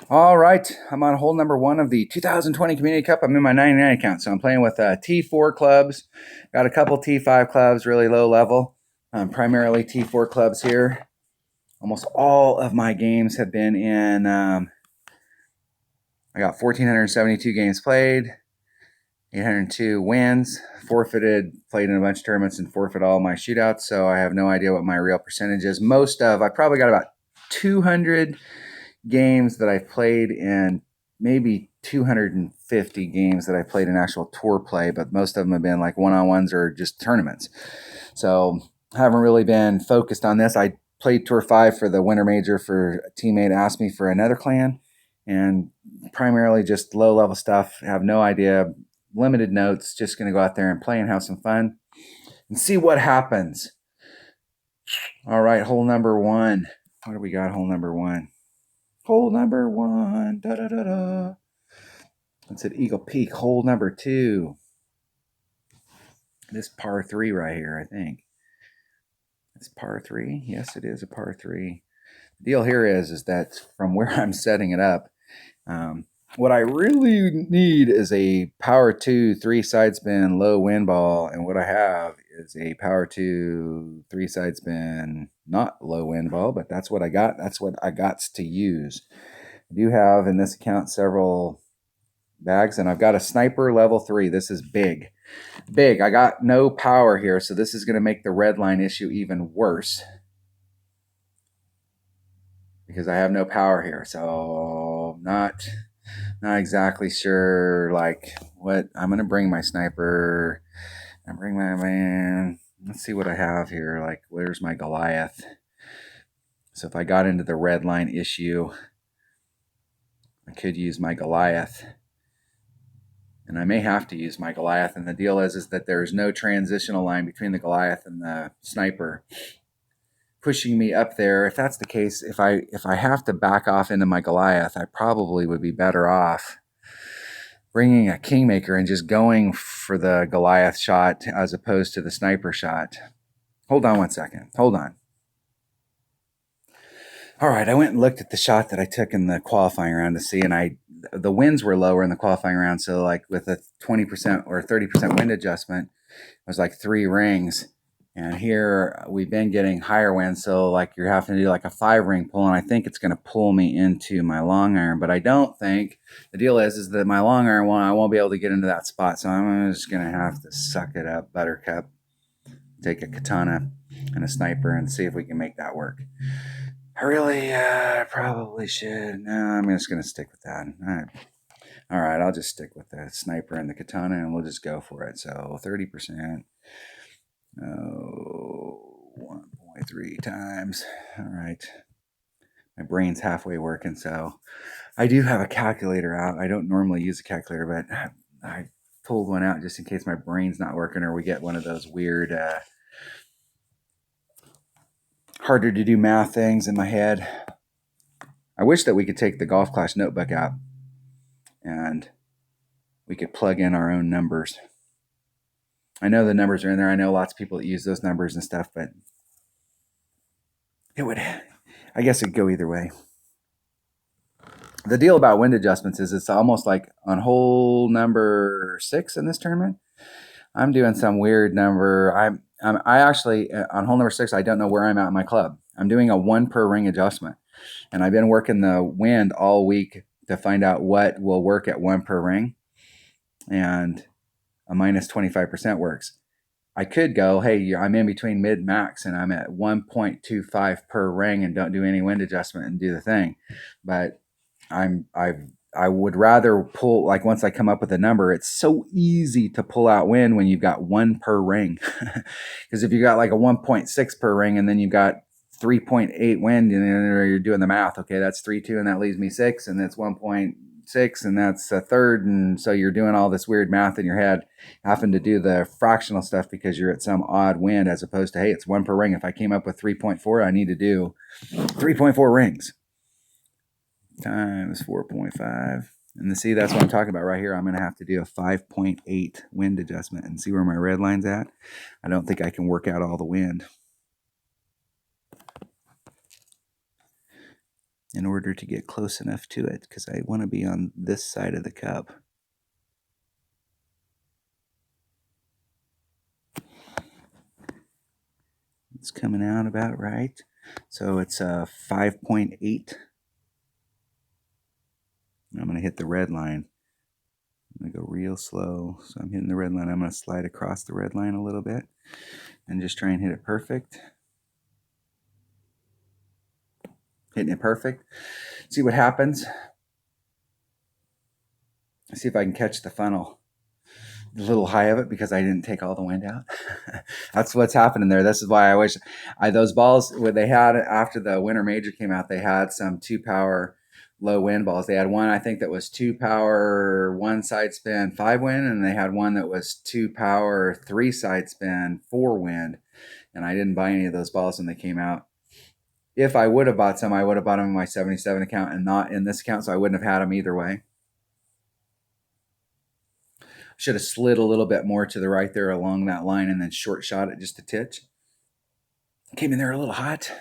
All right, I'm on hole number 1 of the 2020 Community Cup. I'm in my 99 account, so I'm playing with T4 clubs. Got a couple T5 clubs, really low level. Primarily T4 clubs here. Almost all of my games have been in. I got 1,472 games played, 802 wins, forfeited, played in a bunch of tournaments and forfeit all my shootouts, so I have no idea what my real percentage is. I probably got about 200 games that I've played in, maybe 250 games that I played in actual tour play, but most of them have been like one-on-ones or just tournaments. So I haven't really been focused on this. I played Tour 5 for the Winter Major for a teammate asked me for another clan, and primarily just low-level stuff. Have no idea. Limited notes. Just going to go out there and play and have some fun and see what happens. All right, hole number 1. What do we got? Hole number 1. Hole number 1. Da da da da. That's at Eagle Peak. Hole number 2. This par 3 right here, I think. It's par 3. Yes, it is a par 3. The deal here is that from where I'm setting it up, what I really need is a power 2 3 side spin low wind ball, and what I have is a power 2 3 side spin not low wind ball, but that's what I got. That's what I got to use. I do have in this account several bags, and I've got a sniper level 3. This is big. I got no power here, so this is going to make the red line issue even worse because I have no power here. So not exactly sure like what I'm going to bring my sniper. I bring my man. Let's see what I have here. Like, where's my Goliath? So if I got into the red line issue, I could use my Goliath. And I may have to use my Goliath. And the deal is that there's no transitional line between the Goliath and the sniper pushing me up there. If that's the case, if I have to back off into my Goliath, I probably would be better off bringing a Kingmaker and just going for the Goliath shot as opposed to the sniper shot. Hold on one second. Hold on. All right, I went and looked at the shot that I took in the qualifying round to see, and the winds were lower in the qualifying round, so like with a 20% or 30% wind adjustment, it was like 3 rings. And here we've been getting higher winds, so like you're having to do like a 5-ring pull, and I think it's going to pull me into my long iron, but I don't think. The deal is that my long iron I won't be able to get into that spot, so I'm just going to have to suck it up, buttercup, take a katana and a sniper and see if we can make that work. I really probably should. No, I'm just going to stick with that. All right, I'll just stick with the sniper and the katana, and we'll just go for it. So 30%. 1.3 times. All right. My brain's halfway working, so I do have a calculator out. I don't normally use a calculator, but I pulled one out just in case my brain's not working or we get one of those weird harder to do math things in my head. I wish that we could take the Golf Clash notebook out and we could plug in our own numbers. I know the numbers are in there. I know lots of people that use those numbers and stuff, but I guess it'd go either way. The deal about wind adjustments is it's almost like on hole number 6 in this tournament, I'm doing some weird number. I actually, on hole number 6, I don't know where I'm at in my club. I'm doing a 1 per ring adjustment. And I've been working the wind all week to find out what will work at 1 per ring. And a minus 25% works. I could go, hey, I'm in between mid-max and I'm at 1.25 per ring and don't do any wind adjustment and do the thing. But I would rather pull, like once I come up with a number, it's so easy to pull out wind when you've got 1 per ring. Because if you got like a 1.6 per ring and then you've got 3.8 wind and you're doing the math, okay, that's 3.2 and that leaves me 6 and that's 1.6 and that's a third. And so you're doing all this weird math in your head, having to do the fractional stuff because you're at some odd wind as opposed to, hey, it's 1 per ring. If I came up with 3.4, I need to do 3.4 rings times 4.5. And see, that's what I'm talking about right here. I'm going to have to do a 5.8 wind adjustment and see where my red line's at. I don't think I can work out all the wind. in order to get close enough to it, because I want to be on this side of the cup. It's coming out about right. So it's a 5.8. I'm going to hit the red line. I'm going to go real slow. So I'm hitting the red line. I'm going to slide across the red line a little bit and just try and hit it perfect. Hitting it perfect. See what happens. See if I can catch the funnel. A little high of it because I didn't take all the wind out. That's what's happening there. This is why I wish those balls, what they had after the Winter Major came out, they had some 2-power low wind balls. They had one, I think, that was 2-power 1 side spin 5 wind, and they had one that was 2-power 3 side spin 4 wind. And I didn't buy any of those balls when they came out. If I would have bought some, I would have bought them in my 77 account and not in this account, so I wouldn't have had them either way. Should have slid a little bit more to the right there along that line and then short shot it just a titch. Came in there a little hot.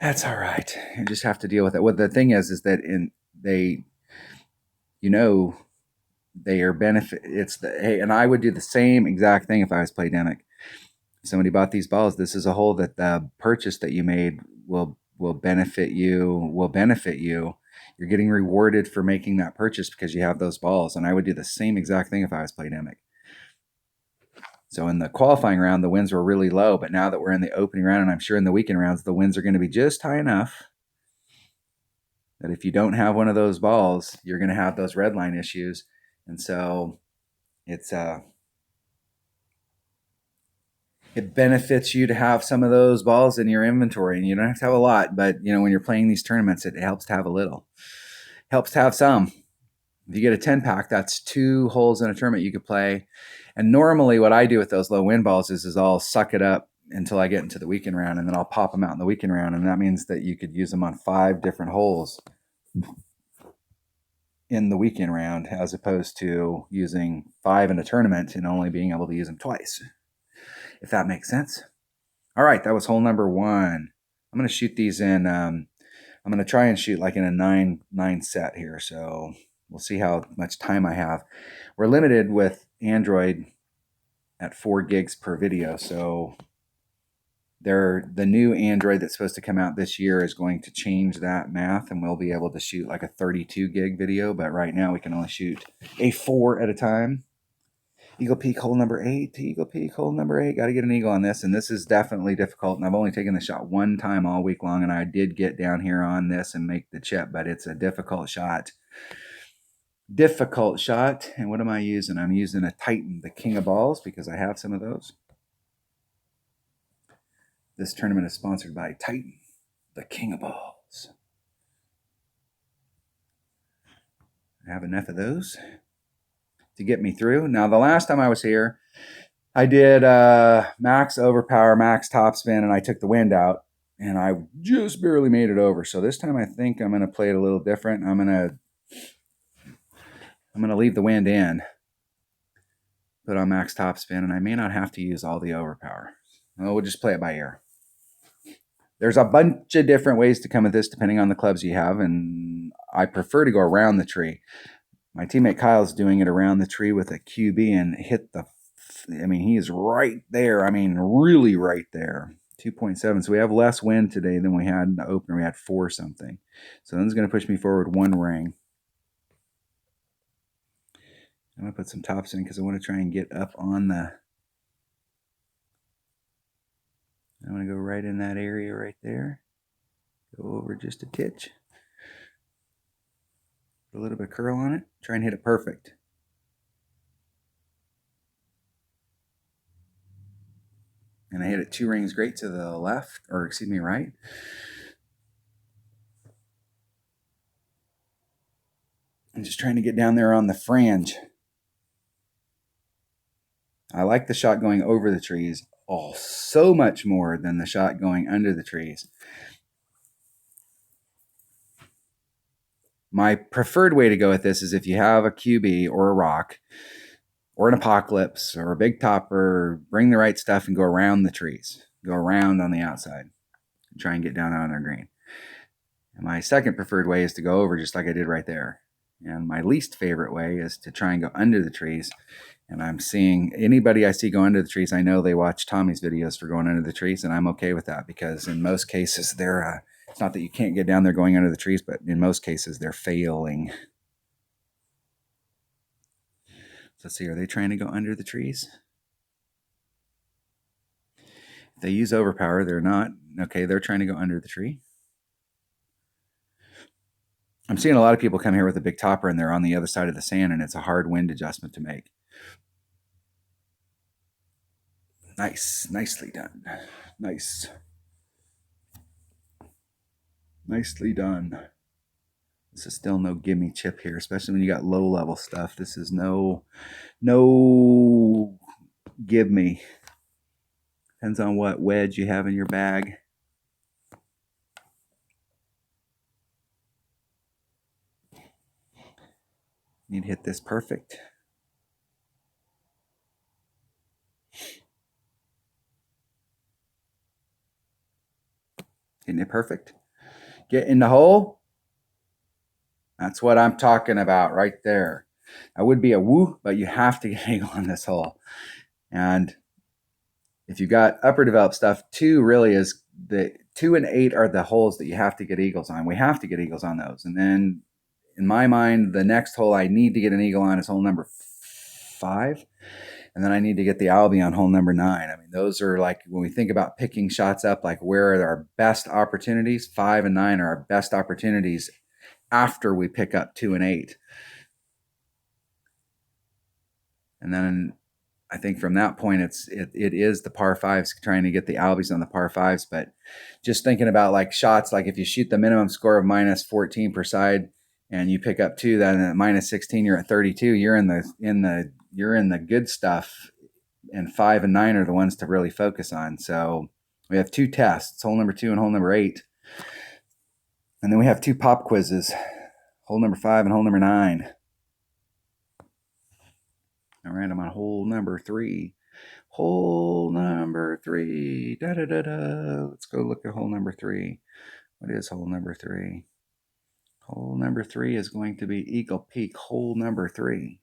That's all right. You just have to deal with it. What the thing is that they are benefit. Hey, and I would do the same exact thing if I was Playdemic. Somebody bought these balls. This is a hole that the purchase that you made will benefit you. You're getting rewarded for making that purchase because you have those balls. And I would do the same exact thing if I was Playdemic. So in the qualifying round, the winds were really low. But now that we're in the opening round, and I'm sure in the weekend rounds, the winds are going to be just high enough that if you don't have one of those balls, you're going to have those red line issues. And so it benefits you to have some of those balls in your inventory, and you don't have to have a lot, but when you're playing these tournaments, it helps to have a little. Helps to have some. If you get a 10-pack, that's 2 holes in a tournament you could play. And normally what I do with those low wind balls is I'll suck it up until I get into the weekend round, and then I'll pop them out in the weekend round, and that means that you could use them on 5 different holes in the weekend round as opposed to using 5 in a tournament and only being able to use them twice. If that makes sense. All right, that was hole number 1. I'm going to shoot these in. I'm going to try and shoot like in a 9 set here. So we'll see how much time I have. We're limited with Android at 4 gigs per video. So the new Android that's supposed to come out this year is going to change that math, and we'll be able to shoot like a 32 gig video. But right now we can only shoot a 4 at a time. Eagle Peak hole number 8. Eagle Peak hole number 8. Got to get an eagle on this, and this is definitely difficult. And I've only taken the shot 1 time all week long, and I did get down here on this and make the chip, but it's a difficult shot. Difficult shot. And what am I using? I'm using a Titan, the king of balls, because I have some of those. This tournament is sponsored by Titan, the king of balls. I have enough of those to get me through. Now, the last time I was here, I did max overpower, max topspin, and I took the wind out, and I just barely made it over. So this time I think I'm going to play it a little different. I'm going to leave the wind in, put on max topspin, and I may not have to use all the overpower. We'll just play it by ear. There's a bunch of different ways to come at this depending on the clubs you have, and I prefer to go around the tree. My teammate Kyle's doing it around the tree with a QB and hit he is right there. Really right there. 2.7. So we have less wind today than we had in the opener. We had 4 something. So this is going to push me forward 1 ring. I'm going to put some tops in because I want to try and get up on the... I'm going to go right in that area right there. Go over just a titch. Put a little bit of curl on it. Try and hit it perfect. And I hit it 2 rings great to the left, or excuse me, right. I'm just trying to get down there on the fringe. I like the shot going over the trees so much more than the shot going under the trees. My preferred way to go with this is if you have a QB or a rock or an apocalypse or a big topper, bring the right stuff and go around the trees. Go around on the outside. Try and get down on our green. And my second preferred way is to go over just like I did right there. And my least favorite way is to try and go under the trees. And I'm seeing anybody I see go under the trees, I know they watch Tommy's videos for going under the trees, and I'm okay with that because in most cases they're it's not that you can't get down there going under the trees, but in most cases they're failing. So let's see, are they trying to go under the trees? If they use overpower, they're not. Okay, they're trying to go under the tree. I'm seeing a lot of people come here with a big topper and they're on the other side of the sand, and it's a hard wind adjustment to make. Nice, nicely done. Nice. Nicely done. This is still no gimme chip here, especially when you got low level stuff. This is no give me. Depends on what wedge you have in your bag. Need to hit this perfect. Hitting it perfect. Get in the hole. That's what I'm talking about right there. That would be a woo, but you have to get angle on this hole. And if you got upper developed stuff, 2 really is the 2 and 8 are the holes that you have to get eagles on. We have to get eagles on those. And then in my mind, the next hole I need to get an eagle on is hole number 5. And then I need to get the Albie on hole number 9. I mean, those are like, when we think about picking shots up, like where are our best opportunities, 5 and 9 are our best opportunities after we pick up 2 and 8. And then I think from that point, it is the par 5s, trying to get the Albies on the par 5s. But just thinking about like shots, like if you shoot the minimum score of minus 14 per side and you pick up 2, then at minus 16, you're at 32. You're in the good stuff. And 5 and 9 are the ones to really focus on. So we have 2 tests, hole number 2 and hole number 8. And then we have 2 pop quizzes, hole number 5 and hole number 9. All right, I'm on hole number 3. Hole number 3. Da da da da. Let's go look at hole number 3. What is hole number 3? Hole number 3 is going to be Eagle Peak, hole number 3.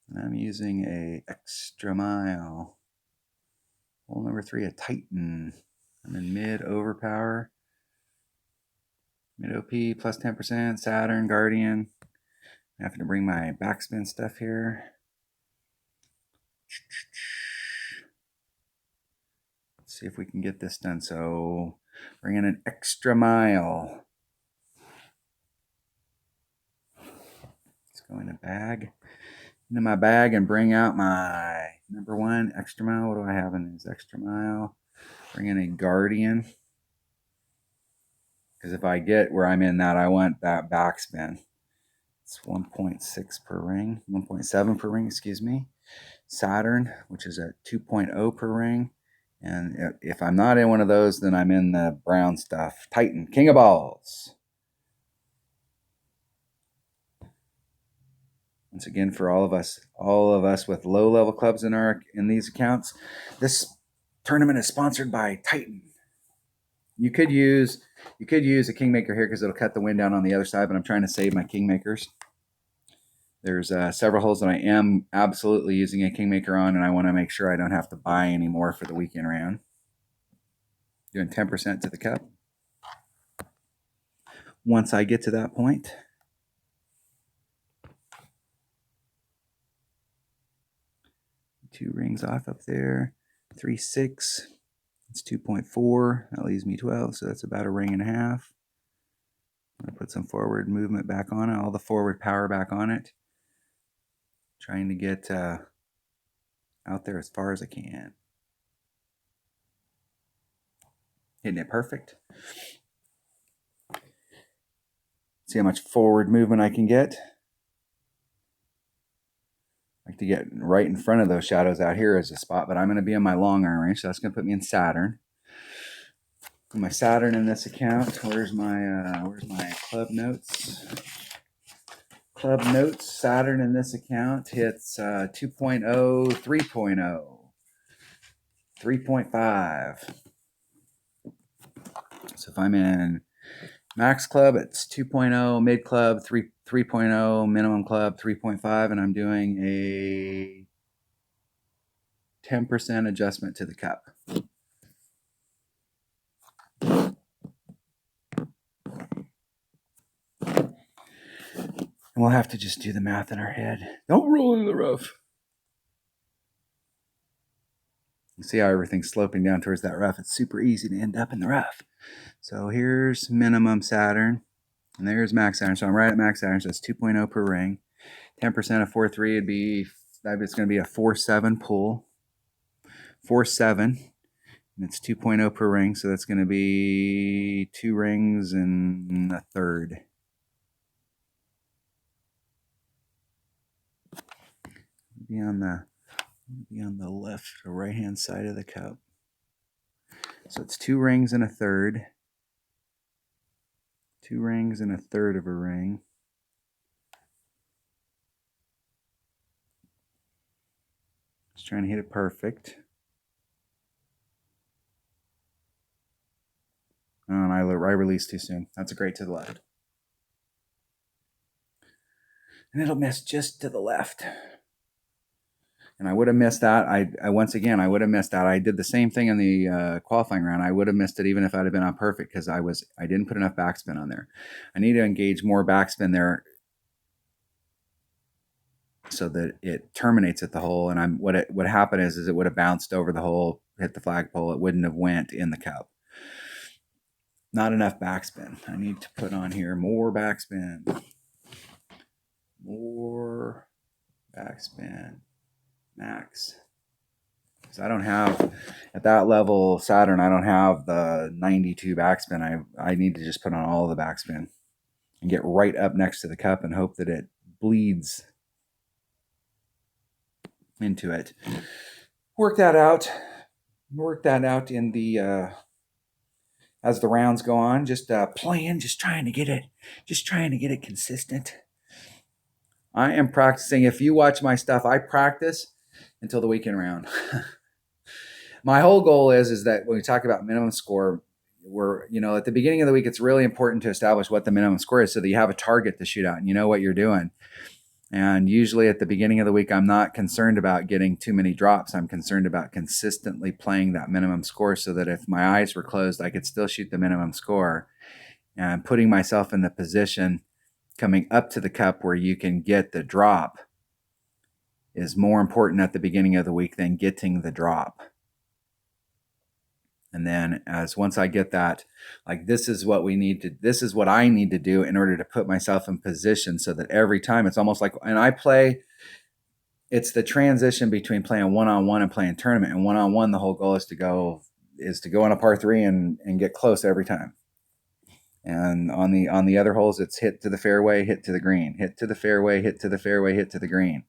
And I'm using a extra mile. Hole number 3, a Titan. I'm in mid overpower. Mid OP plus 10%, Saturn, Guardian. I'm having to bring my backspin stuff here. Let's see if we can get this done. So bring in an extra mile. Let's go in a bag. Into my bag and bring out my number 1 extra mile. What do I have in this extra mile? Bring in a Guardian. Because if I get where I'm in that, I want that backspin. It's 1.6 per ring, 1.7 per ring, excuse me. Saturn, which is at 2.0 per ring. And if I'm not in one of those, then I'm in the brown stuff. Titan, King of Balls. Once again, for all of us with low-level clubs in these accounts, this tournament is sponsored by Titan. You could use a Kingmaker here because it'll cut the wind down on the other side, but I'm trying to save my Kingmakers. There's several holes that I am absolutely using a Kingmaker on, and I want to make sure I don't have to buy any more for the weekend round. Doing 10% to the cup. Once I get to that point, two rings off up there, 3, 6. It's 2.4. That leaves me 12, so that's about a ring and a half. I'm going to put some forward movement back on it, all the forward power back on it. Trying to get out there as far as I can. Hitting it perfect. See how much forward movement I can get. I like to get right in front of those shadows out here as a spot, but I'm going to be in my long iron range, so that's going to put me in Saturn. My Saturn in this account. Where's my club notes? Club notes. Saturn in this account hits 2.0, 3.0, 3.5. So if I'm in Max club, it's 2.0, mid club, 3.0, minimum club, 3.5, and I'm doing a 10% adjustment to the cup. And we'll have to just do the math in our head. Don't roll into the rough. You see how everything's sloping down towards that rough. It's super easy to end up in the rough. So here's minimum Saturn, and there's max Saturn. So I'm right at max Saturn, so it's 2.0 per ring. 10% of 4.3 would be, it's going to be a 4.7 pull. 4.7, and it's 2.0 per ring, so that's going to be 2 rings and a third. Be on the left or right hand side of the cup. So it's 2 rings and a third. 2 rings and a third of a ring. Just trying to hit it perfect. Oh, and I released too soon. That's a great to the left. And it'll miss just to the left. And I would have missed that. I once again, I would have missed that. I did the same thing in the qualifying round. I would have missed it even if I'd have been on perfect because I didn't put enough backspin on there. I need to engage more backspin there so that it terminates at the hole. And what happened is it would have bounced over the hole, hit the flagpole. It wouldn't have went in the cup. Not enough backspin. I need to put on here more backspin. More backspin. Max. So I don't have, at that level Saturn, I don't have the 92 backspin. I need to just put on all the backspin and get right up next to the cup and hope that it bleeds into it. Work that out in the as the rounds go on. Just playing, just trying to get it consistent. I am practicing. If you watch my stuff, I practice until the weekend round. My whole goal is that when we talk about minimum score, we're, at the beginning of the week, it's really important to establish what the minimum score is so that you have a target to shoot at and you know what you're doing. And usually at the beginning of the week, I'm not concerned about getting too many drops. I'm concerned about consistently playing that minimum score so that if my eyes were closed, I could still shoot the minimum score. And putting myself in the position coming up to the cup where you can get the drop is more important at the beginning of the week than getting the drop. And then once I get that, like this is what I need to do in order to put myself in position so that every time it's almost like, and I play, it's the transition between playing one-on-one and playing tournament. And one-on-one, the whole goal is to go on a par 3 and get close every time. And on the other holes, it's hit to the fairway, hit to the green, hit to the fairway, hit to the fairway, hit to the green.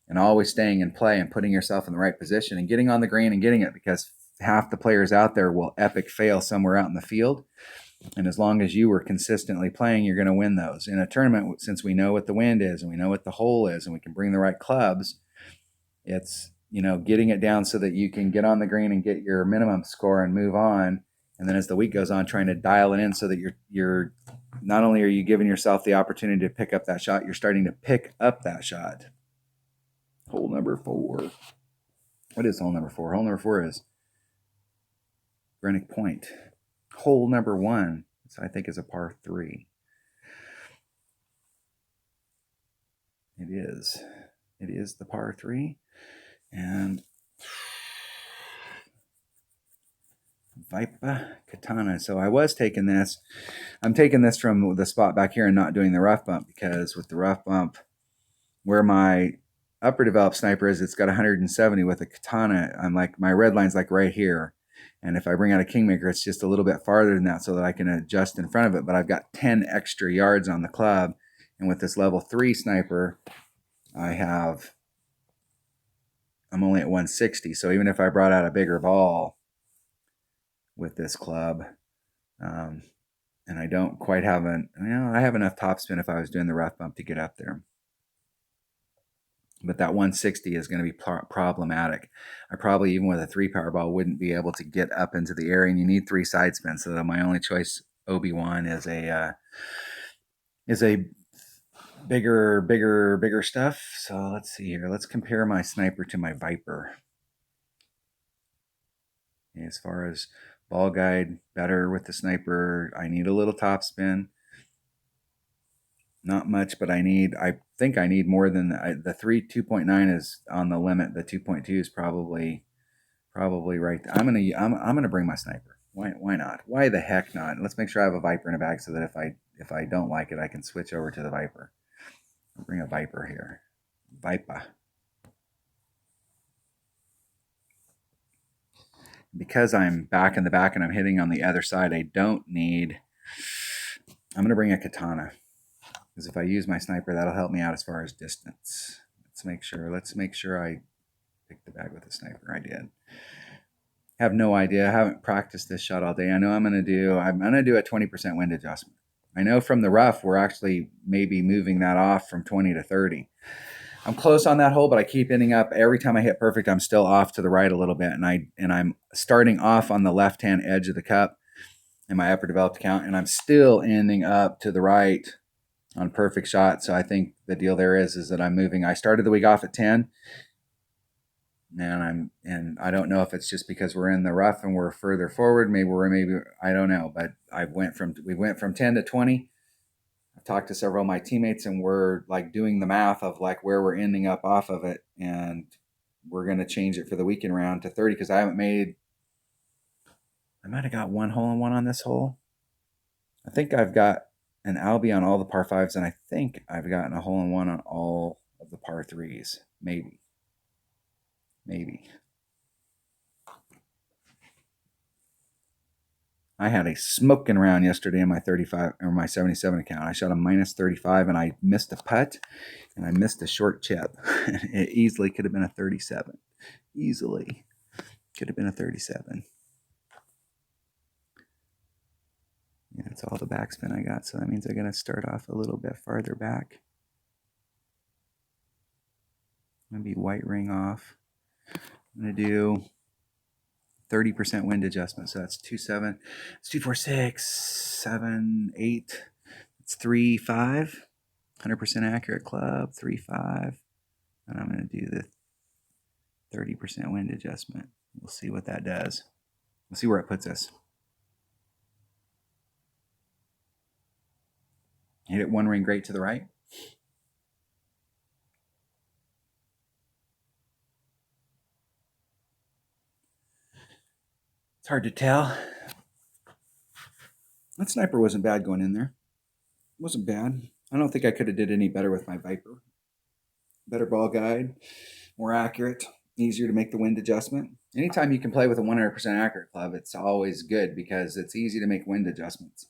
And always staying in play and putting yourself in the right position and getting on the green and getting it, because half the players out there will epic fail somewhere out in the field. And as long as you were consistently playing, you're going to win those. In a tournament, since we know what the wind is and we know what the hole is and we can bring the right clubs, it's, getting it down so that you can get on the green and get your minimum score and move on. And then as the week goes on, trying to dial it in so that you're not only are you giving yourself the opportunity to pick up that shot, you're starting to pick up that shot. Hole number 4. What is hole number 4? Hole number 4 is Greenwich Point. Hole number 1, I think, is a par 3. It is. It is the par 3. And Vipa Katana. So I was taking this. I'm taking this from the spot back here and not doing the rough bump, because with the rough bump, where my upper developed sniper is, it's got 170. With a Katana, I'm like, my red line's like right here. And if I bring out a Kingmaker, it's just a little bit farther than that so that I can adjust in front of it. But I've got 10 extra yards on the club. And with this level 3 sniper, I'm only at 160. So even if I brought out a bigger ball with this club, and I don't quite have I have enough topspin if I was doing the rough bump to get up there. But that 160 is going to be problematic. I probably, even with a 3 power ball, wouldn't be able to get up into the area, and you need 3 side spins. So that my only choice Obi-Wan is a bigger stuff. So let's see here. Let's compare my sniper to my Viper. As far as ball guide, better with the sniper. I need a little top spin. Not much, but I think I need more than the 2.9 is on the limit. The 2.2 is probably right. I'm gonna bring my sniper. Why not? Why the heck not? Let's make sure I have a Viper in a bag so that if I don't like it, I can switch over to the Viper. I'll bring a Viper here. Viper. Because I'm back in the back and I'm hitting on the other side, I'm gonna bring a Katana. Because if I use my sniper, that'll help me out as far as distance. Let's make sure I picked the bag with the sniper. I did. Have no idea. I haven't practiced this shot all day. I know I'm gonna do a 20% wind adjustment. I know from the rough we're actually maybe moving that off from 20 to 30. I'm close on that hole, but I keep ending up every time I hit perfect, I'm still off to the right a little bit, and I'm starting off on the left-hand edge of the cup in my upper developed account, and I'm still ending up to the right on perfect shot. So I think the deal there is that I'm moving. I started the week off at 10, and I don't know if it's just because we're in the rough and we're further forward. Maybe I don't know, but we went from 10 to 20. I've talked to several of my teammates, and we're like doing the math of like where we're ending up off of it, and we're going to change it for the weekend round to 30 because I might have got one hole in one on this hole. I think I've got an Albie on all the par fives, and I think I've gotten a hole in one on all of the par threes. Maybe. I had a smoking round yesterday in my 35 or my 77 account. I shot a minus 35 and I missed a putt and I missed a short chip. It easily could have been a 37. Easily could have been a 37. Yeah, that's all the backspin I got. So that means I'm going to start off a little bit farther back. I'm going to be white ring off. I'm going to do 30% wind adjustment. So that's 2.7. It's 2.46, 7, 8. It's 3.5. 100% accurate club, 3.5. And I'm going to do the 30% wind adjustment. We'll see what that does. We'll see where it puts us. Hit it one ring great to the right. It's hard to tell. That sniper wasn't bad going in there. It wasn't bad. I don't think I could have did any better with my Viper. Better ball guide, more accurate, easier to make the wind adjustment. Anytime you can play with a 100% accurate club, it's always good because it's easy to make wind adjustments.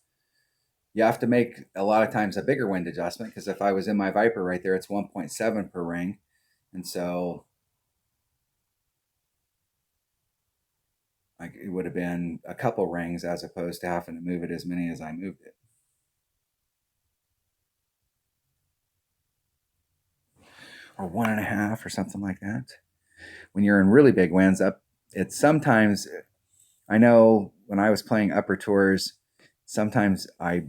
You have to make a lot of times a bigger wind adjustment because if I was in my Viper right there, it's 1.7 per ring. And so it would have been a couple rings as opposed to having to move it as many as I moved it. Or 1.5 or something like that. When you're in really big winds it's sometimes, I know when I was playing upper tours, sometimes I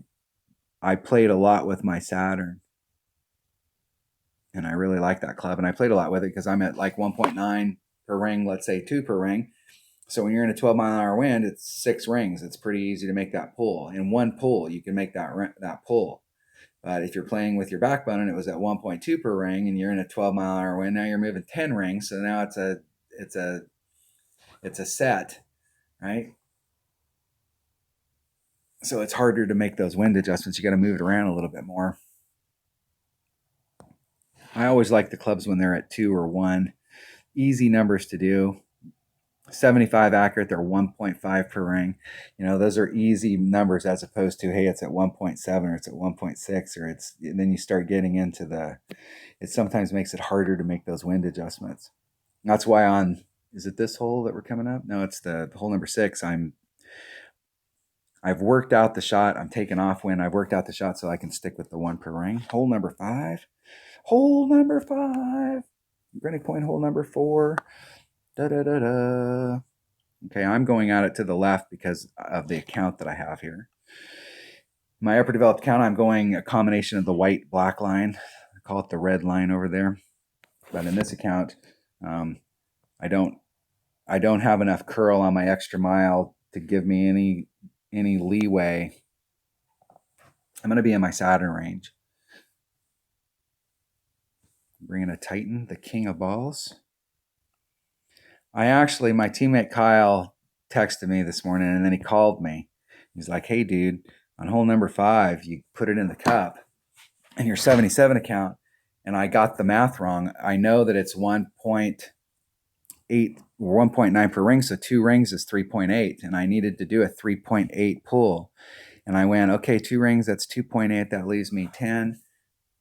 played a lot with my Saturn. And I really like that club. And I played a lot with it because I'm at like 1.9 per ring, let's say 2 per ring. So when you're in a 12-mile-an-hour wind, it's 6 rings. It's pretty easy to make that pull. In one pull, you can make that pull. But if you're playing with your backbone and it was at 1.2 per ring and you're in a 12-mile-an-hour wind, now you're moving 10 rings. So now it's a set, right? So it's harder to make those wind adjustments. You got to move it around a little bit more. I always like the clubs when they're at 2 or 1. Easy numbers to do. 75 accurate, they're 1.5 per ring. Those are easy numbers as opposed to, hey, it's at 1.7 or it's at 1.6 or then you start getting into it sometimes makes it harder to make those wind adjustments. And that's why is it this hole that we're coming up? No, it's the hole number 6. I've worked out the shot. I'm taking off wind. I've worked out the shot so I can stick with the 1 per ring. Hole number 5. Granite point hole number 4. Okay, I'm going at it to the left because of the account that I have here. My upper developed account, I'm going a combination of the white black line. I call it the red line over there. But in this account, I don't have enough curl on my extra mile to give me any leeway. I'm going to be in my Saturn range. Bringing a Titan, the king of balls. My teammate Kyle texted me this morning, and then he called me. He's like, hey, dude, on hole number 5, you put it in the cup in your 77 account, and I got the math wrong. I know that it's 1.8 or 1.9 per ring, so 2 rings is 3.8, and I needed to do a 3.8 pull. And I went, okay, 2 rings, that's 2.8, that leaves me 10,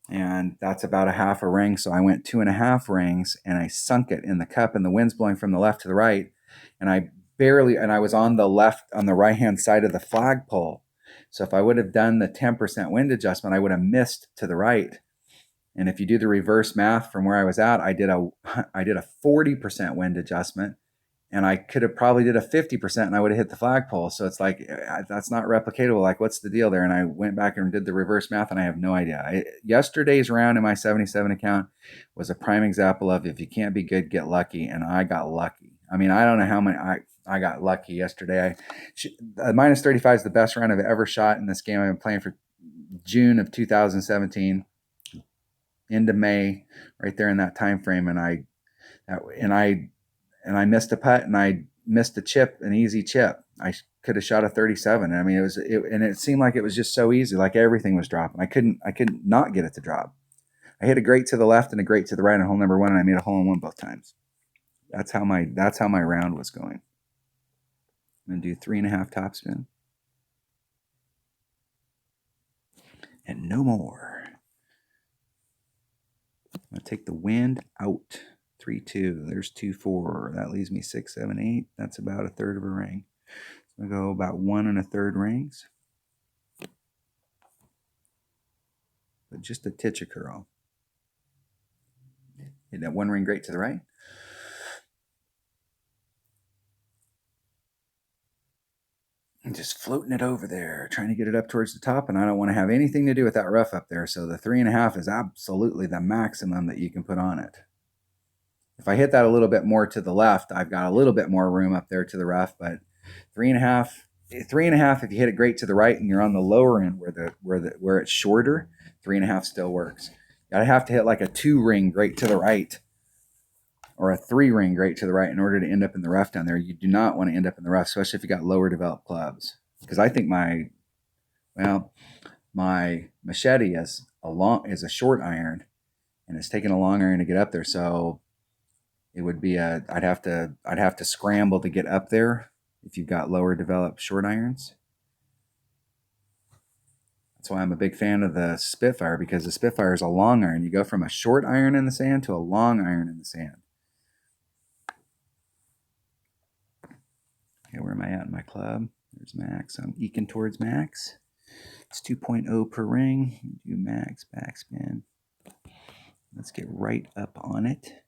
and that's about a half a ring. So I went 2.5 rings, and I sunk it in the cup, and the wind's blowing from the left to the right, and I was on the right-hand side of the flagpole. So if I would have done the 10% wind adjustment, I would have missed to the right. And if you do the reverse math from where I was at, I did a 40% wind adjustment, and I could have probably did a 50% and I would have hit the flagpole. So it's like, that's not replicatable. Like, what's the deal there? And I went back and did the reverse math, and I have no idea. Yesterday's round in my 77 account was a prime example of, if you can't be good, get lucky. And I got lucky. I mean, I don't know how many I got lucky yesterday. Minus 35 is the best round I've ever shot in this game. I've been playing for June of 2017 into May, right there in that time frame. And I missed a putt, and I missed a chip, an easy chip. I could have shot a 37. I mean, and it seemed like it was just so easy. Like, everything was dropping. I couldn't not get it to drop. I hit a great to the left and a great to the right on hole number 1, and I made a hole in one both times. That's how my round was going. I'm going to do 3.5 topspin. And no more. I'm going to take the wind out. 3-2. There's 2-4. That leaves me 6, 7, 8. That's about a third of a ring. So I go about 1 1/3 rings. But just a titch of curl. Hit that 1 ring great to the right. And just floating it over there, trying to get it up towards the top, and I don't want to have anything to do with that rough up there. So the 3.5 is absolutely the maximum that you can put on it. If I hit that a little bit more to the left, I've got a little bit more room up there to the rough, but 3.5, if you hit it great to the right and you're on the lower end where it's shorter, 3.5 still works. Gotta have to hit like a 2 ring great to the right, or a 3 ring great to the right, in order to end up in the rough down there. You do not want to end up in the rough, especially if you got lower developed clubs. Because I think my machete is a short iron, and it's taking a long iron to get up there. So it would be I'd have to scramble to get up there if you've got lower developed short irons. That's why I'm a big fan of the Spitfire, because the Spitfire is a long iron. You go from a short iron in the sand to a long iron in the sand. Okay, where am I at in my club? There's max. I'm eking towards max. It's 2.0 per ring. Do max backspin. Let's get right up on it.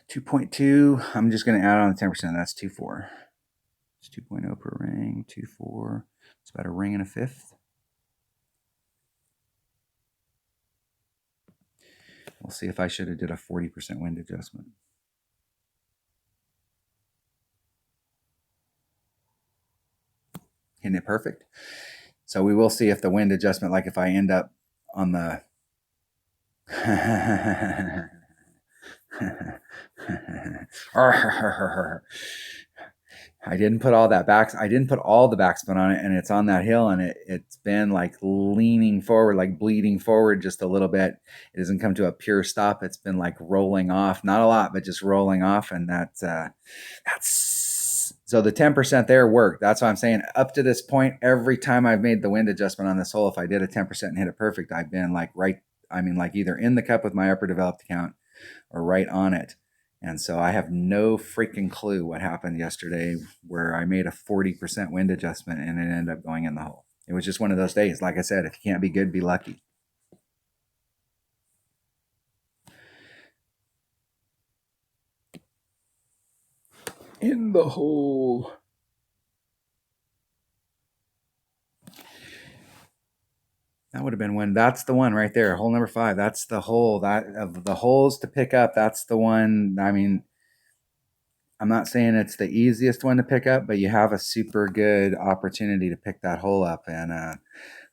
$2.2. I'm just going to add on the 10%. That's 2.4. It's 2.0 per ring. 2.4. It's about a ring and a fifth. We'll see if I should have did a 40% wind adjustment. Isn't it perfect? So we will see if the wind adjustment, like if I end up on the I didn't put all the backspin on it, and it's on that hill, and it's been like leaning forward, like bleeding forward just a little bit. It doesn't come to a pure stop. It's been like rolling off, not a lot, but just rolling off. And that's so the 10% there worked. That's what I'm saying. Up to this point, every time I've made the wind adjustment on this hole, if I did a 10% and hit it perfect, I've been like either in the cup with my upper developed account or right on it. And so I have no freaking clue what happened yesterday where I made a 40% wind adjustment and it ended up going in the hole. It was just one of those days. Like I said, if you can't be good, be lucky. In the hole. That would have been one. That's the one right there. Hole number 5. That's the hole. That of the holes to pick up. That's the one. I mean, I'm not saying it's the easiest one to pick up, but you have a super good opportunity to pick that hole up, and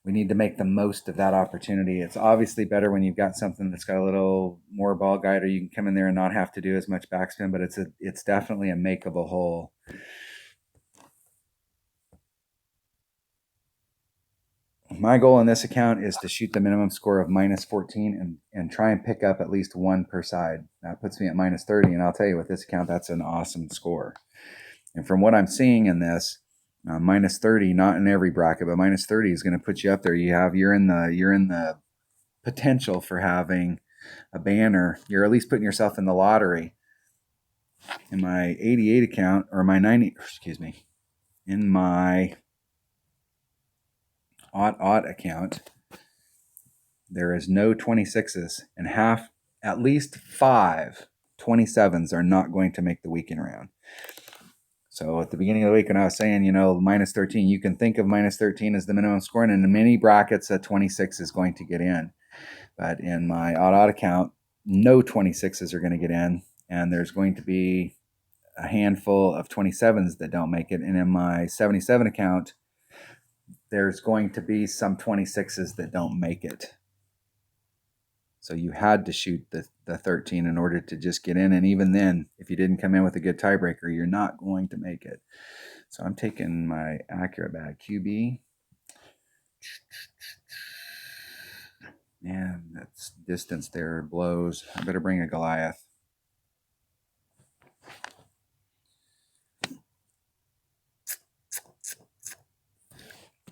we need to make the most of that opportunity. It's obviously better when you've got something that's got a little more ball guide, or you can come in there and not have to do as much backspin, but it's definitely a makeable hole. My goal in this account is to shoot the minimum score of -14 and try and pick up at least one per side. That puts me at -30, and I'll tell you, with this account, that's an awesome score. And from what I'm seeing in this, -30, not in every bracket, but -30 is going to put you up there. You're in the potential for having a banner. You're at least putting yourself in the lottery. In my 88 account, or my 90, excuse me, in my odd account, there is no 26s, and at least 5 27s are not going to make the weekend round. So at the beginning of the week, when I was saying, -13, you can think of -13 as the minimum score, and in many brackets, a 26 is going to get in. But in my odd account, no 26s are going to get in, and there's going to be a handful of 27s that don't make it. And in my 77 account, there's going to be some 26s that don't make it. So you had to shoot the 13 in order to just get in. And even then, if you didn't come in with a good tiebreaker, you're not going to make it. So I'm taking my accurate bag QB. Man, that's distance there blows. I better bring a Goliath.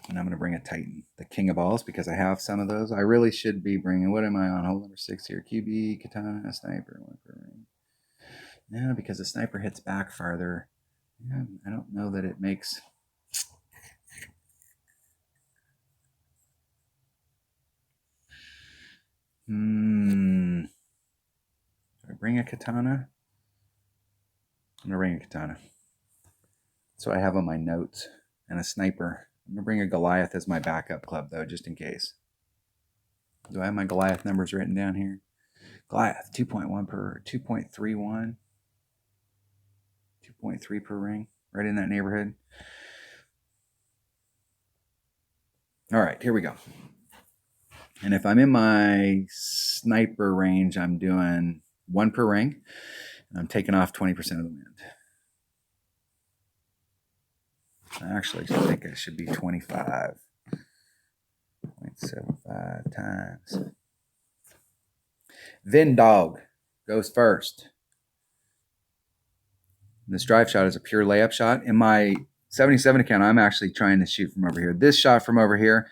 And I'm going to bring a Titan, the King of Balls, because I have some of those. I really should be bringing, what am I on? Hole number 6 here. QB, Katana, Sniper, one per ring. Yeah, because the Sniper hits back farther. Yeah, I don't know that it makes... Do I bring a Katana? I'm going to bring a Katana. So I have on my notes, and a Sniper. I'm going to bring a Goliath as my backup club, though, just in case. Do I have my Goliath numbers written down here? Goliath, 2.1 per, 2.31, 2.3 per ring, right in that neighborhood. All right, here we go. And if I'm in my Sniper range, I'm doing 1 per ring, and I'm taking off 20% of the wind. I actually think it should be 25.75 times. Vin Dog goes first. This drive shot is a pure layup shot. In my 77 account, I'm actually trying to shoot from over here. This shot from over here,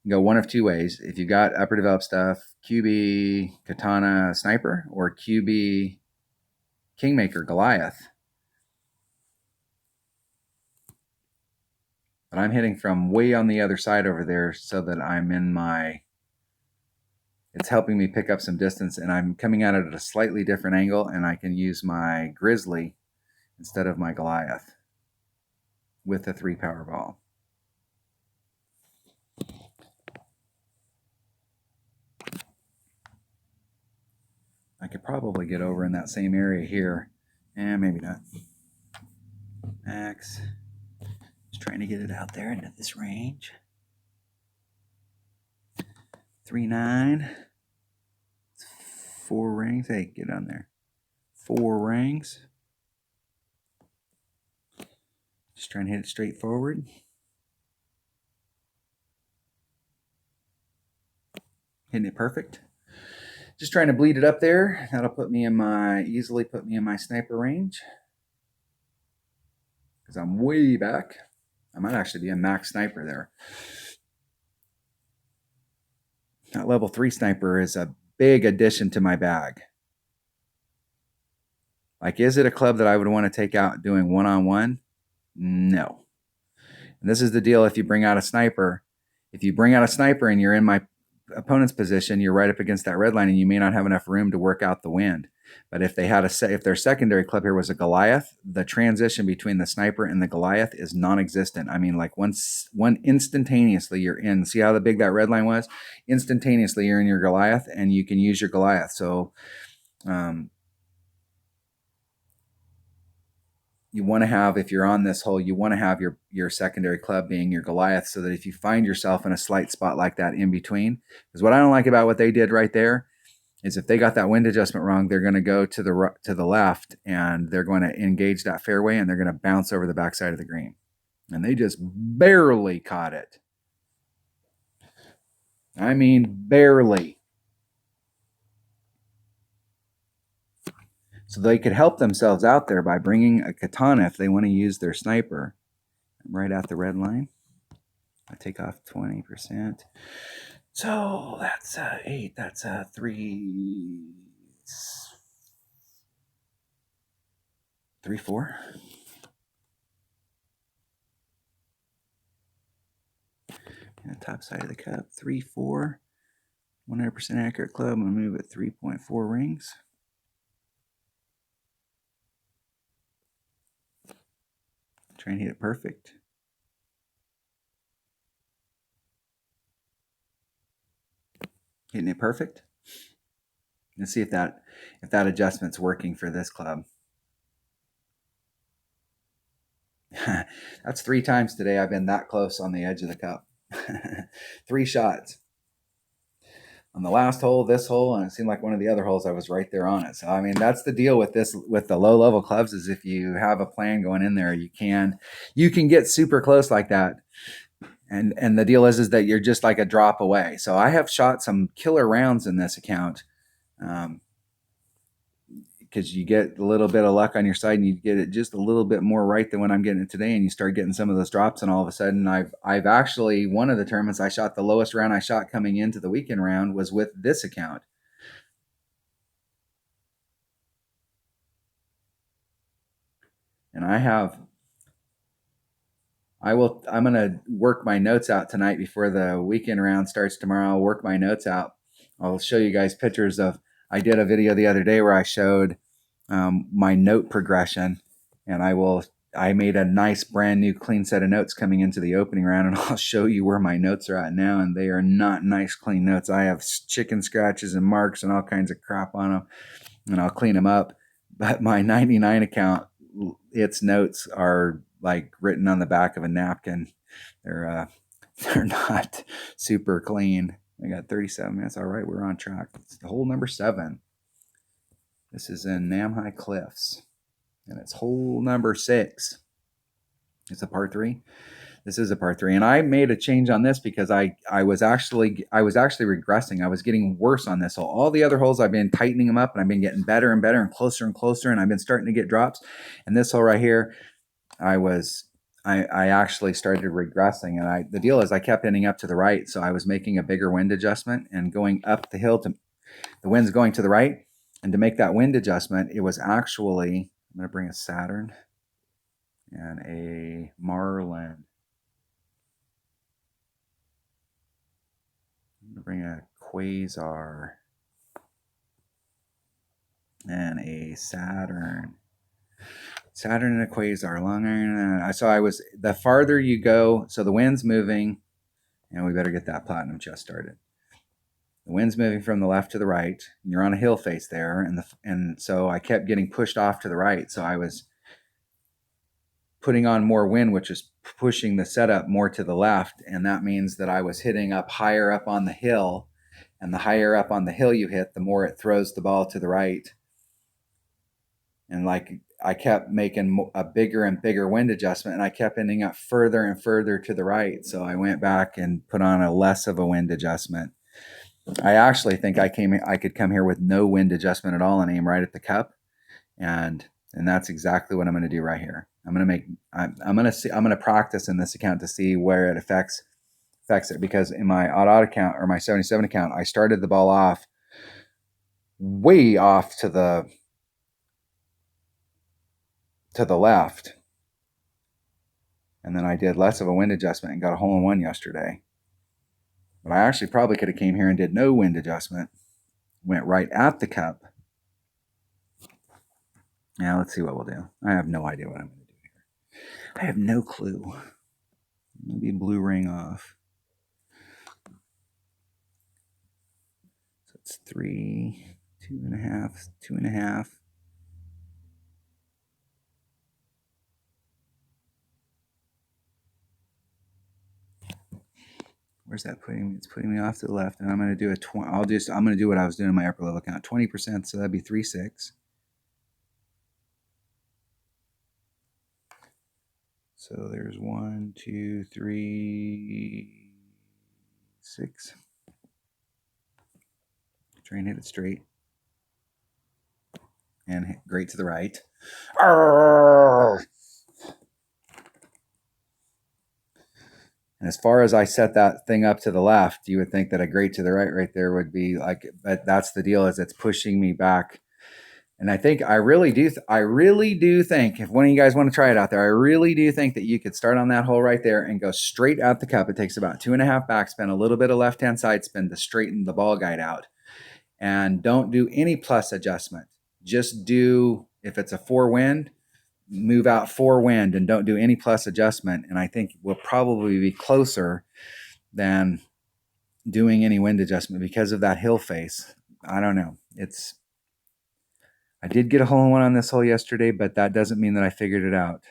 you can go one of two ways. If you got upper developed stuff, QB, Katana, Sniper, or QB, Kingmaker, Goliath. But I'm hitting from way on the other side over there so that I'm in my... It's helping me pick up some distance, and I'm coming at it at a slightly different angle, and I can use my Grizzly instead of my Goliath with a 3 power ball. I could probably get over in that same area here. Maybe not. Max. Just trying to get it out there into this range. 3.9. 4 rings. Hey, get on there. 4 rings. Just trying to hit it straight forward. Hitting it perfect. Just trying to bleed it up there. That'll put me in easily put me in my Sniper range. Because I'm way back. I might actually be a max Sniper there. That level 3 Sniper is a big addition to my bag. Like, is it a club that I would want to take out doing one-on-one? No. And this is the deal if you bring out a Sniper. If you bring out a Sniper and you're in my opponent's position, you're right up against that red line, and you may not have enough room to work out the wind. But if they had if their secondary club here was a Goliath, the transition between the sniper and the Goliath is non-existent. I mean, like one instantaneously you're in. See how big that red line was? Instantaneously you're in your Goliath, and you can use your Goliath. So you want to have, if you're on this hole, you want to have your secondary club being your Goliath, so that if you find yourself in a slight spot like that in between, because what I don't like about what they did right there is if they got that wind adjustment wrong, they're going to go to the left, and they're going to engage that fairway, and they're going to bounce over the backside of the green. And they just barely caught it. I mean, barely. So they could help themselves out there by bringing a katana if they want to use their sniper. Right at the red line. I take off 20%. So that's 8. That's 3, 4. And the top side of the cup, 3, 4. 100% accurate club. I'm going to move at 3.4 rings. Try and hit it perfect. Hitting it perfect. Let's see if that adjustment's working for this club. That's 3 times today I've been that close on the edge of the cup. 3 shots. On the last hole, this hole, and it seemed like one of the other holes I was right there on it. So I mean, that's the deal with this, with the low level clubs, is if you have a plan going in there, you can get super close like that. And the deal is that you're just like a drop away. So I have shot some killer rounds in this account, because you get a little bit of luck on your side, and you get it just a little bit more right than when I'm getting it today, and you start getting some of those drops, and all of a sudden I've actually, one of the tournaments I shot, the lowest round I shot coming into the weekend round was with this account. And I'm going to work my notes out tonight before the weekend round starts tomorrow. I'll work my notes out. I'll show you guys pictures of, I did a video the other day where I showed my note progression, and I made a nice brand new clean set of notes coming into the opening round, and I'll show you where my notes are at now, and they are not nice clean notes. I have chicken scratches and marks and all kinds of crap on them, and I'll clean them up. But my 99 account, its notes are like written on the back of a napkin. They're not super clean. I got 37 minutes. All right, we're on track. It's hole number 7. This is in Namhi Cliffs, and it's hole number 6. It's a par 3. This is a par 3, and I made a change on this because I was actually regressing. I was getting worse on this hole. All the other holes I've been tightening them up, and I've been getting better and better and closer, and I've been starting to get drops. And this hole right here, I actually started regressing, and the deal is I kept ending up to the right, so I was making a bigger wind adjustment and going up the hill, to the wind's going to the right. And to make that wind adjustment, it was actually, I'm going to bring a Saturn and a Marlin. I'm going to bring a Quasar and a Saturn. Saturn and a Quasar, long iron. So the farther you go, so the wind's moving, and we better get that platinum chest started. The wind's moving from the left to the right, and you're on a hill face there, and so I kept getting pushed off to the right. So I was putting on more wind, which is pushing the setup more to the left, and that means that I was hitting up higher up on the hill, and the higher up on the hill you hit, the more it throws the ball to the right. And like I kept making a bigger and bigger wind adjustment, and I kept ending up further and further to the right. So I went back and put on a less of a wind adjustment. I actually think I could come here with no wind adjustment at all and aim right at the cup, and that's exactly what I'm going to do right here. I'm going to practice in this account to see where it affects it, because in my odd account, or my 77 account, I started the ball off way off to the left, and then I did less of a wind adjustment and got a hole-in-one yesterday. But I actually probably could have came here and did no wind adjustment, went right at the cup, Now let's see what we'll do. I have no idea what I'm going to do here. I have no clue. Maybe blue ring off. So it's 3, 2.5, 2.5. Where's that putting me? It's putting me off to the left, and I'm going to do a 20. I'm going to do what I was doing in my upper level count, 20%. So that'd be 3, 6. So there's 1, 2, 3, 6. Try and hit it straight. And hit great to the right. Arrgh! And as far as I set that thing up to the left, you would think that a great to the right there would be like, but that's the deal, is it's pushing me back. And I think I really do think, if one of you guys want to try it out there, I really do think that you could start on that hole right there and go straight out the cup. It takes about 2.5 backspin, a little bit of left-hand side spin to straighten the ball guide out. And don't do any plus adjustment. Just do, if it's a 4 wind, move out 4 wind and don't do any plus adjustment. And I think we'll probably be closer than doing any wind adjustment because of that hill face. I don't know. I did get a hole in one on this hole yesterday, but that doesn't mean that I figured it out.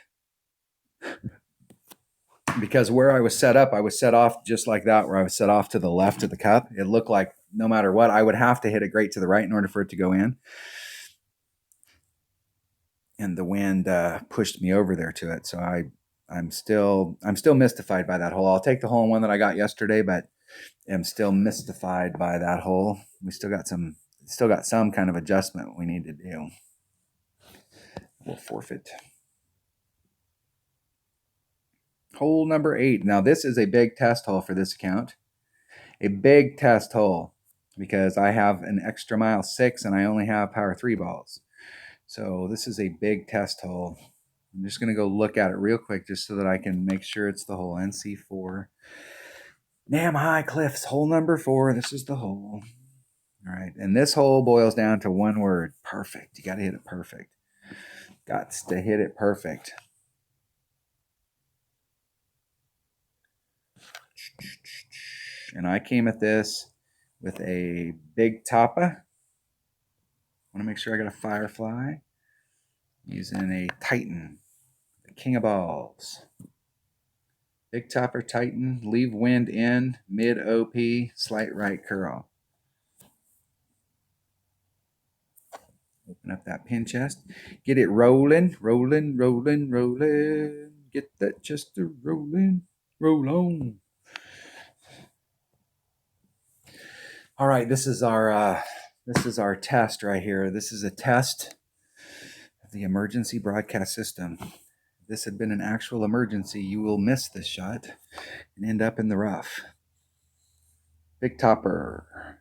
Because where I was set up, I was set off just like that, where I was set off to the left of the cup. It looked like no matter what, I would have to hit it great to the right in order for it to go in. And the wind pushed me over there to it. So I'm still mystified by that hole. I'll take the hole in one that I got yesterday, but I'm still mystified by that hole. We still got some kind of adjustment we need to do. We'll forfeit. Hole number 8. Now this is a big test hole for this account. A big test hole because I have an extra mile 6 and I only have power 3 balls. So this is a big test hole. I'm just going to go look at it real quick just so that I can make sure it's the hole. NC4. Nam High Cliffs, hole number 4. This is the hole. All right. And this hole boils down to one word. Perfect. You got to hit it perfect. Got to hit it perfect. And I came at this with a big tapa. I want to make sure I got a Firefly. Using a Titan. The King of Balls. Big topper Titan. Leave wind in. Mid OP. Slight right curl. Open up that pin chest. Get it rolling. Rolling, rolling, rolling. Get that chest rolling. Roll on. All right, this is our test right here. This is a test of the emergency broadcast system. If this had been an actual emergency, you will miss this shot and end up in the rough. Big topper,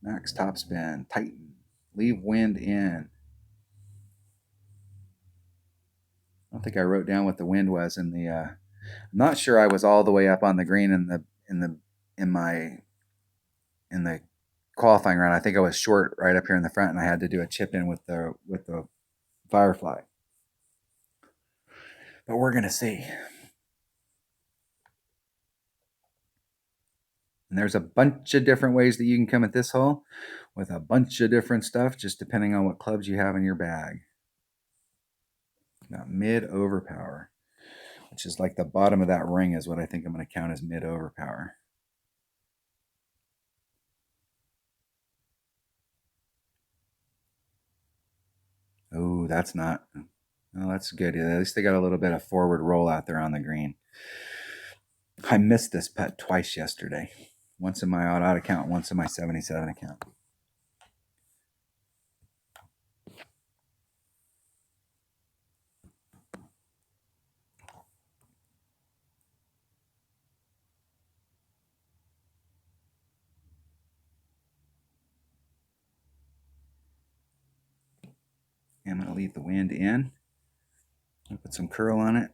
max topspin, Titan, leave wind in. I don't think I wrote down what the wind was in the. I'm not sure I was all the way up on the green in the qualifying round. I think I was short right up here in the front, and I had to do a chip in with the Firefly. But we're gonna see. And there's a bunch of different ways that you can come at this hole with a bunch of different stuff, just depending on what clubs you have in your bag. Now, mid overpower, which is like the bottom of that ring, is what I think I'm going to count as mid overpower. Oh, that's not. Oh, that's good. At least they got a little bit of forward roll out there on the green. I missed this putt twice yesterday. Once in my odd account, once in my 77 account. I'm going to leave the wind in. I'll put some curl on it.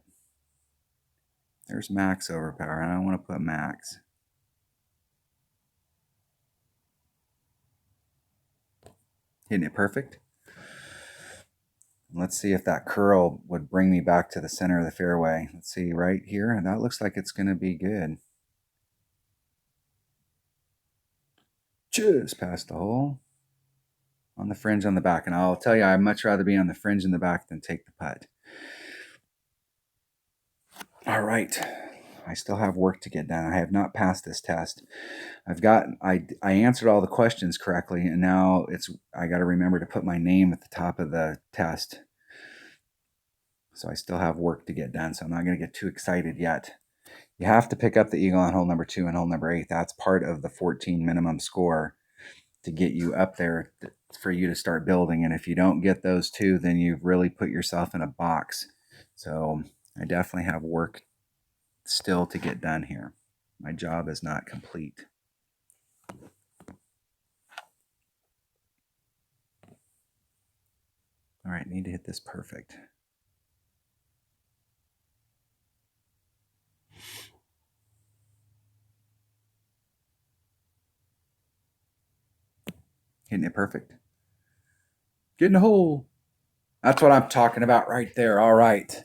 There's max overpower, and I want to put max. Hitting it perfect. Let's see if that curl would bring me back to the center of the fairway. Let's see right here. And that looks like it's going to be good. Just past the hole. On the fringe on the back. And I'll tell you, I'd much rather be on the fringe in the back than take the putt. All right. I still have work to get done. I have not passed this test. I answered all the questions correctly, and now I got to remember to put my name at the top of the test. So I still have work to get done, so I'm not going to get too excited yet. You have to pick up the eagle on hole number 2 and hole number 8. That's part of the 14 minimum score to get you up there for you to start building. And if you don't get those 2, then you've really put yourself in a box. So I definitely have work still to get done here. My job is not complete. All right, need to hit this perfect. Hitting it perfect. Get in the hole. That's what I'm talking about right there. All right.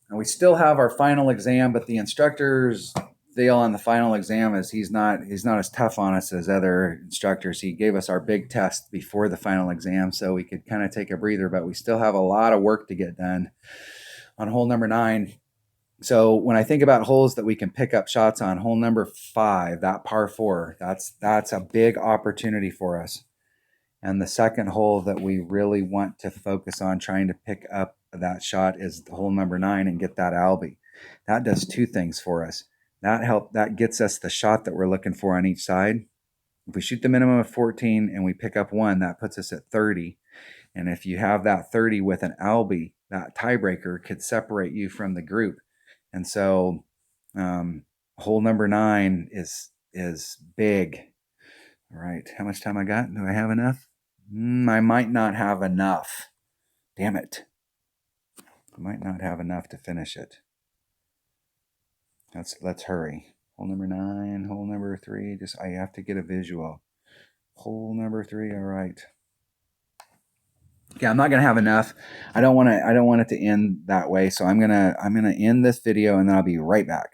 And we still have our final exam, but the instructor's deal on the final exam is he's not as tough on us as other instructors. He gave us our big test before the final exam so we could kind of take a breather, but we still have a lot of work to get done on hole number 9. So when I think about holes that we can pick up shots on, hole number 5, that par 4, that's a big opportunity for us. And the second hole that we really want to focus on trying to pick up that shot is hole number 9 and get that Albie. That does 2 things for us. That gets us the shot that we're looking for on each side. If we shoot the minimum of 14 and we pick up 1, that puts us at 30. And if you have that 30 with an Albie, that tiebreaker could separate you from the group. And so hole number 9 is big. All right, how much time I got? Do I have enough? I might not have enough. Damn it. I might not have enough to finish it. Let's hurry. Hole number 9, hole number 3. I have to get a visual. Hole number 3. All right. Yeah, I'm not gonna have enough. I don't want it to end that way. So I'm gonna end this video and then I'll be right back.